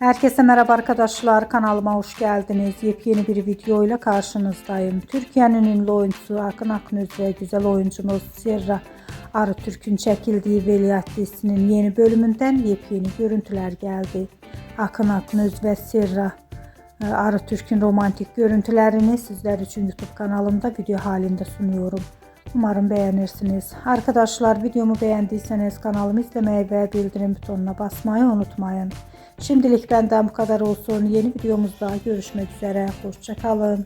Herkese merhaba arkadaşlar, kanalıma hoş geldiniz. Yepyeni bir video ile karşınızdayım. Türkiye'nin ünlü oyuncusu Akın Aknöz ve güzel oyuncumuz Serra Arıtürk'ün çekildiği Veliaht dizisinin yeni bölümünden yepyeni görüntüler geldi. Akın Aknöz ve Serra Arıtürk'ün romantik görüntülerini sizler için YouTube kanalımda video halinde sunuyorum. Umarım beğenirsiniz. Arkadaşlar, videomu beğendiyseniz kanalımı izlemeyi ve bildirim butonuna basmayı unutmayın. Şimdilik benden bu kadar olsun. Yeni videomuzda görüşmek üzere. Hoşça kalın.